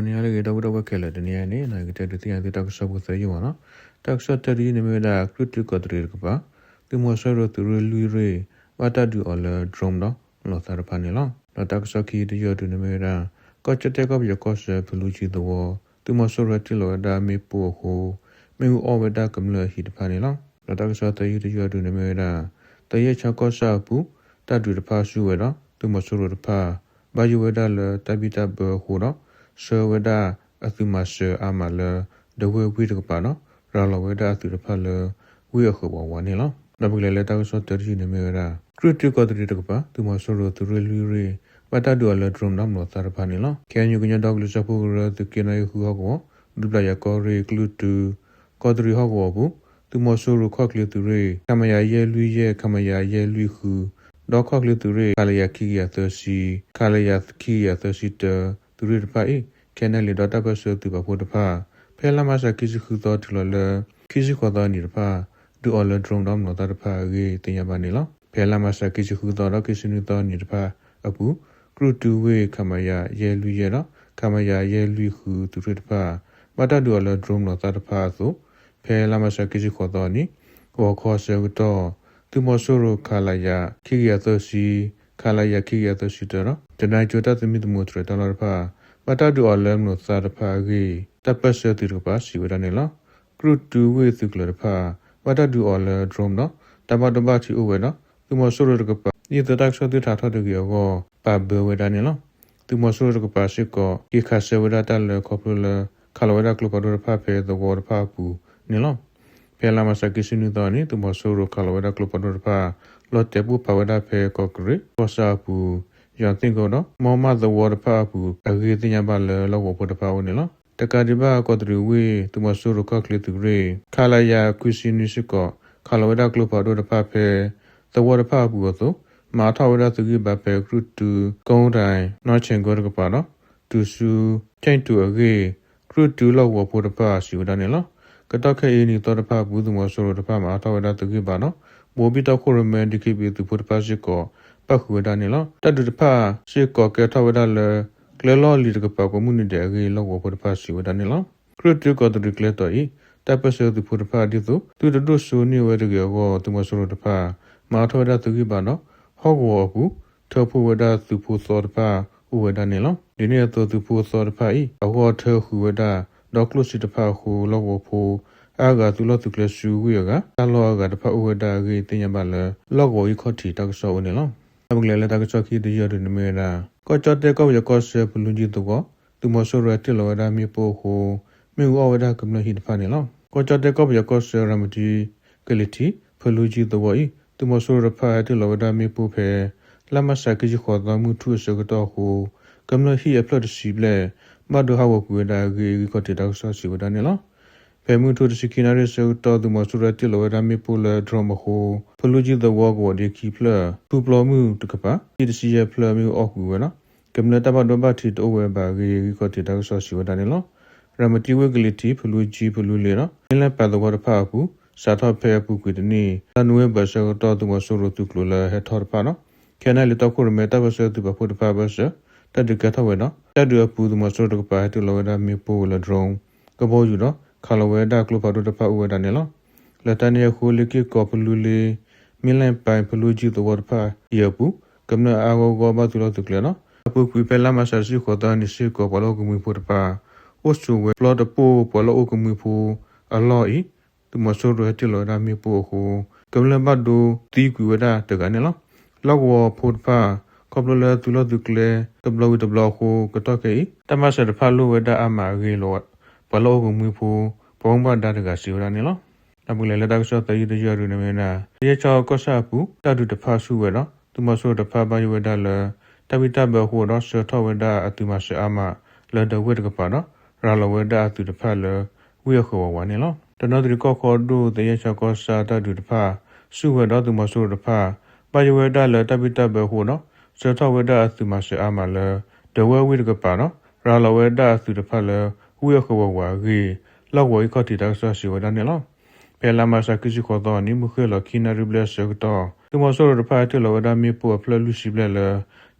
ni ale ge dawu dawu kele de ni ne na ge te ti an ti tak so bu se yo no tak so te ri ni me da kritik ko tri ko ba ti mo so ro tu lu re wa ta du all drum no lo sa pa ni lo tak so ki de yo tu ni me da ko che te ko bi ko se plu chi do ti mo so ro ti lo da me po ho me u o we da kam lo hi de pa ni lo tak so te yi de yo tu ni me da te ye cha ko sa pu ta du de pa su we do ti mo so ro de pa ba yu we da le ta bi ta bo ho no so we da a tu ma se a ma le de we wi de pa no ra lo we da tu de pa le wi ho bo wa ni lo da bu le le ta so te ri ni me da kritik ko de pa tu mo so ro tu re lu re ba ta du le drum nam lo sa pa ni lo can you nya dog le sa pu ro tu ke na hu ho ko du bla ya ko re klu tu ko de ho ko bu tu mo so ro kho kle tu re ka ma ya ye lu ye ka ma ya ye lu hu do kho kle tu re ka le ya ki ya to si ka le ya ki ya to si te tu re pa e ke na le do ta pa so tu ba po de pa phe la ma sa ki si khu to tu le ki si kho to ni de pa du all le drum nam lo ta de pa ge tin ya ba ni lo phe la ma sa ki si khu to ki si ni to ni de pa a pu kru tu we ka ma ya ye lu ye no ka ma ya ye lu hu tu re de pa ba ta du all le drum lo ta de pa so phe la ma sa ki si kho to ni ko kho se to tu mo so ro ka la ya ki ya to si ka la ya ki ya to si to no de nai jo ta tu mi tu mo tre ta la pa ba ta du all le lo sa de pa ge ta pa se tu ro pa si we da ni lo kru tu we tu klo de pa ba ta du all le drum no ta ba ba chi o we no tu mo so ro de pa ni ta tak so tu ta tha de ge go pa be we da ni lo tu mo so ro pa si ko ki kha se we da ta le ko plo le ka lo we da klo pa do pa pe the word pa pu ni lo phe la ma sa ki sinu to ni tu mo so ro ka lo we da klo pa do pa lo te pu pa we da phe ko kri ko sa pu ya tin ko no mo ma the word pa pu a ge tin ya ba le lo wo po de pa wo ni loတကတိဘာကောတရီဝေသူမဆူရကကလီတူရေခလာယာကွစီနီစကောခလာဝဒကလပါဒိုတဖဖေသဝရဖဘူသောမာထဝဒသူကဘဖေကရုတူကုန်းတိုင်းနော်ချင်ကောကပါနော်တူစုချိန်တူအကေကရုတူလောက်ဝဖို့တဖစီဝဒနေလောကတခဲအင်းနီတော်တဖဘူးသူမဆူရတဖမာထဝဒသူကပါနော်ဘောဘီတခိုရမန်ဒီကိဘီသူဖို့တဖစီကောပခုဝဒနေလောတတူတဖစီကောကဲထဝဒလေကလလောလီတကပကမှုန်တဲ့အေလောဝဖို့တဖစီဝဒနေလောခရတူကောတရီကလတော်ဤတပ်ပစေသူဖို့တဖဒီသူသူတို့ဆူနေဝဲတကောသူမဆူရတဖမာထဝဒသူကပါနော်ဟောဘောဘူးထောဖို့ဝဒသူဖို့စောတဖဥဝဒနေလောဒီနေ့တော့သူဖို့စောတဖဤအဟောထောဟူဝဒဒေါကလုစီတဖဟူလောဝဖို့အာဂါသူလောသူကလဆူဝီကတလောကတဖဥဝဒကေတင်ရပါလေလောကိုဤခောတီတက်ဆောနေလောအဘကလေတက်ဆောခီဒီရနေမေရာကောချတဲ့ကောရကောဆေပလူကြီးတော့သူမဆိုရတဲ့လောရမီပိုဟိုမေဝဝဒကမလဟိတဖာနေလောကောချတဲ့ကောရကောဆေရမတီကလီတီဖလူကြီးတော့ဤသူမဆိုရဖာတဲ့လောရမီပိုဖေလာမဆာကကြီးခေါ်တော်မူထုစကတော့ဟိုကမလဟိအဖလတ်စီဘလေမဒဟဝကူဒါဂီကိုတေတောက်ဆာစီဝဒနေလောဖေမှုထုစကိနာရစေတော်သူမဆိုရတဲ့လောရမီပိုလဒရမဟိုဖလူကြီးတော့ဝကောဒီကီဖလသူပလောမှုတကပါဒီစီရဖလမျိုးအောက်ကူဝနော်ကမ္လတဘဒဘတီတိုဝဲဘာဂီကိုတီတောက်ဆောစီဝဒနေလောရမတီဝဲဂလီတီဖလူကြီးဖလူလေနော်မင်းလည်းပတ်တော့ဖာကူစာထဖဲပူကွေတနီတနွေဘဆောတော်သူမဆိုရသူကလဟဲထော်ပါနော်ခဲနယ်လတော့ခုရမေတဘဆောသူဘဖို့တဖာဘဆောတဒကထဝဲနော်တဒရပူသူမဆိုရတကပါတူလောဒမီပိုလဒရုံကဘောယူနော်ခလဝဲဒါကလဖာဒတဖာဝဲဒနေလောလတနီခိုလီကီကောပလူလေမင်းလည်းပိုင်ဖလူကြီးတော်ဖာရပူကမ္လအာဂောဂောဘသူလောသူကလနော်အပူကွေပလာမဆာစီခေါ်တာနိစီကောပလောကမီဖို့တပါဟိုဆူဝဲပလောတပိုပလောကမီဖို့အလောဤသူမဆိုရတဲ့လောဒမီပိုဟိုကမ္လဘတ်ဒိုတီကွေဝဒတကနေလောလောက်ဝဖို့တပါကောပလောသူလောသူကလေတဘလောတဘလောဟိုကတော့ကေတမဆာတဖာလိုဝဒအမာဂေလောပလောကမီဖို့ဘောင်းဘဒါတကစီဝဒနေလောအပူလေလက်တော့ဆောတရီတရရနေမနာရေချောကောဆာပူတတုတဖာစုဝဲနော်သူမဆိုတဖာဘယဝဒလတပိတဘဟိုတော့ဆောထဝဒအတူမဆာမလဒဝဒကပါနော်ရာလဝဒအတူတဖာလဝိယခောဝနေလောတနဒရီကောခောဒုတရေချောကောဆာတတုတဖာစုဝဲတော့သူမဆိုတဖာဘယဝဒလတပိတဘဟိုနော်ဆောထဝဒအတူမဆာမလဒဝဝိဒကပါနော်ရာလဝဒအတူတဖာလဝိယခောဝါဂီလောက်ဝိခောတီတောက်ဆာစီဝဒနေလောပယ်လာမဆာကစီခေါ်တော့နိမခေလခိနာရဘလဆောတော့သူမဆိုရဖာတဲလောဝဒမီပိုဖလလူစီဘလ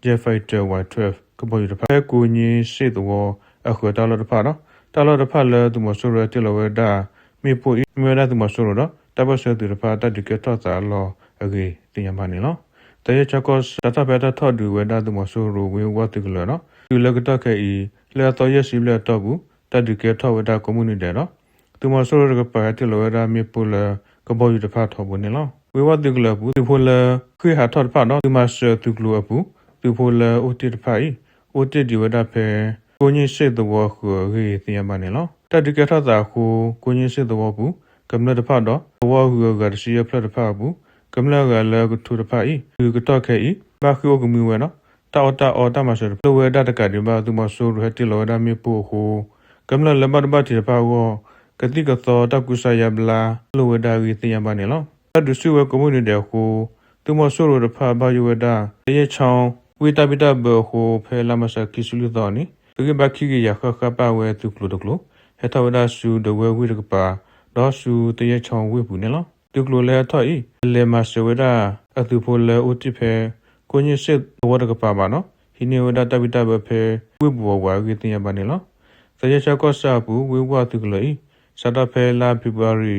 ဂျေဖိုက်တာဝါ12ကပေါ်ရဖာကိုညင်းစေတော့ အခုတာလို့တဖာနော်တာလို့တဖာလဲသူမဆိုရတဲ့လောဝဒါမေပိုမေရသူမဆိုရတော့တပတ်ဆွဲသူတဖာတတ်ဒီကထော့စာလောအေးတင်ရပါနေလို့တရချကောစတာပဲတာထော့ဒီဝဒါသူမဆိုရဝေဝတ်တကလောနော်သူလကတော့ခဲဤလဲတော့ရရှိလဲတော့ဘူးတတ်ဒီကထော့ဝဒါကွန်မြူနတီနော်သူမဆိုရကပါတဲ့လောဝဒါမေပိုလဲကဘောယူတဖာထော့ဘူးနေလို့ဝေဝတ်တကလောဘူးသူဖိုလဲခွေဟာထော့တဖာနော်သူမဆိုသူကလောဘူးသူဖိုလဲအိုတီတဖာဤအိုတီဒီဝဒါဖဲကိုကြီးရှိတဲ့ခုရေးတင်ရပါနေလို့တတိကထတာခုကိုကြီးရှိတဲ့ဘူးကမ္လတဖတ်တော့ဘောဟုကရရှိရဖတ်တဖတ်ဘူးကမ္လကလည်းထူတဖတ်ဤသူကတော့ခဲဤဘာခုကမီဝဲနော်တောတာမရှိလိုဝဲဒတကဒီဘာသူမဆိုရတဲ့လောဒမီပိုခုကမ္လလဘတ်ဘတ်တဖတ်ဝကတိကတော့တကုဆာယဘလာလိုဝဲဒါကြီးတင်ရပါနေလို့တဒစုဝဲကွန်မြူနတီခုသူမဆိုရတဲ့ဖတ်ဘာယူဝဲဒါရေချောင်းဝိတပိတဘခုဖဲလာမစကိစလူတော်နီသူကဘာခိကရခခပါဝဲသူကလိုတကလိုဟထဝဒဆူဒဝဲဝိရကပါဒေါ်ဆူတရချောင်းဝိဘူးနေလောသူကလိုလဲထော်ဤလေမဆဝဒအသူဖိုလဲဥတိဖဲကိုညစစ်ဝဒကပါပါနော်ဟိနေဝဒတပိတဘဖဲဝိဘောဝါကိတင်ရပါနေလောတရချကောဆာဘူးဝိဝသူကလိုဤစတာဖဲလာဖေဗရီ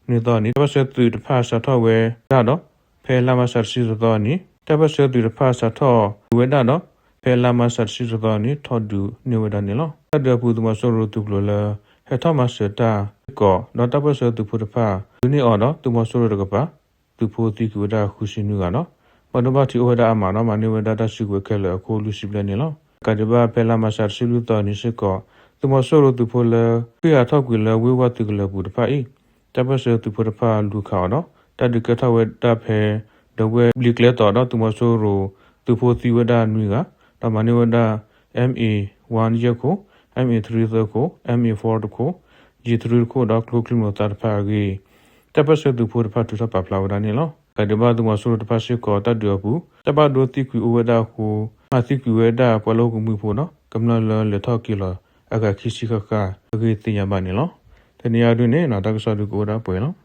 နေတော့နေတော့ဆက်သူတဖာစထော်ဝဲဒါတော့ဖဲလာမဆာစီတော့နီတပတ်ဆက်သူတဖာစထော်ဝဲဒါတော့ဖဲလာမဆာစီတော့နီထော်ဒူနေဝဒနေလောတပူသူမဆိုရသူကလိုလဲဟထမစတာကောနော်တပတ်ဆက်သူဖို့တဖာဒီနေ့အော်နော်သူမဆိုရတကပါသူဖို့တိကဝဒခုရှိနုကနော်မနဘတီဝဒအမနော်မနေဝဒတရှိခွဲခဲလဲအခုလူရှိပလနေလောကကြပါဖဲလာမဆာစီလူတော်နေစကောသူမဆိုရသူဖို့လဲပြရထောက်ကွေလဲဝေဝသူကလဲဘူးတဖာဤတပတ်ဆက်သူဖို့တဖာလူခါနော်တဒကထဝဒဖဲဒဝဲဘလီကလဲတော်နော်သူမဆိုရသူဖို့သီဝဒနွေကတမနေဝဒ MA1 ရကိုMA3 ကို MA4 ကို G3 ကိုတော့ကလုကလမတာဖာဂီတပတ်စဒူဖို့ဖတ်တူပပလာဝဒနေလောကဒဘာဒမဆိုတပတ်စကောတတ်ရဘူးတပတ်ဒိုတိကူဝဒါကိုအတိကူဝဒါပလောကမှုဖို့နော်ကမ္လလထောက်ကီလာအခါခိစီခကဂီတင်ရပါနေလောတနေရာတွင်နေနာတကဆာဒူကိုဒါပွဲနော်